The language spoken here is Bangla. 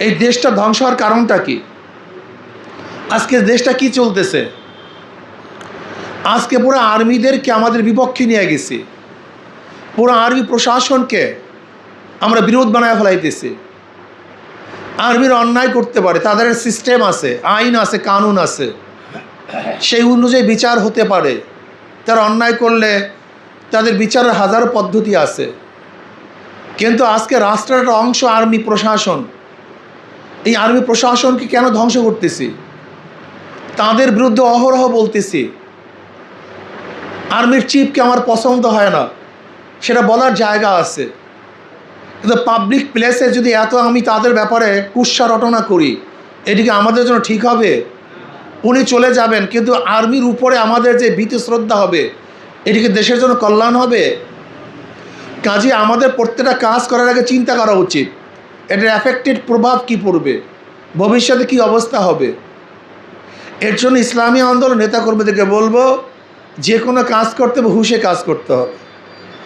এই দেশটা ধ্বংস হওয়ার কারণটা কি? আজকে দেশটা কি চলতেছে? আজকে পুরো আর্মিদেরকে আমাদের বিপক্ষে নিয়ে গেছি, পুরো আর্মি প্রশাসনকে আমরা বিরোধ বানায় ফেলাইতেছি। আর্মির অন্যায় করতে পারে, তাদের সিস্টেম আছে, আইন আছে, কানুন আছে, সেই অনুযায়ী বিচার হতে পারে। তারা অন্যায় করলে তাদের বিচারের হাজারো পদ্ধতি আছে। কিন্তু আজকে রাষ্ট্রের একটা অংশ আর্মি প্রশাসন, এই আর্মি প্রশাসনকে কেন ধ্বংস করতেছি? তাদের বিরুদ্ধে অহরহ বলতেছি। আর্মির চিফকে আমার পছন্দ হয় না, সেটা বলার জায়গা আছে, কিন্তু পাবলিক প্লেসে যদি এত আমি তাদের ব্যাপারে কুৎসা রটনা করি, এটিকে আমাদের জন্য ঠিক হবে? উনি চলে যাবেন, কিন্তু আর্মির উপরে আমাদের যে ভীতি শ্রদ্ধা হবে, এটিকে দেশের জন্য কল্যাণ হবে? কাজে আমাদের প্রত্যেকটা কাজ করার আগে চিন্তা করা উচিত, এটার এফেক্টেড প্রভাব কী পড়বে, ভবিষ্যতে কী অবস্থা হবে। এর জন্য ইসলামী আন্দোলন নেতাকর্মীদেরকে বলবো, যে কোনো কাজ করতে হবে হুঁশে কাজ করতে হবে।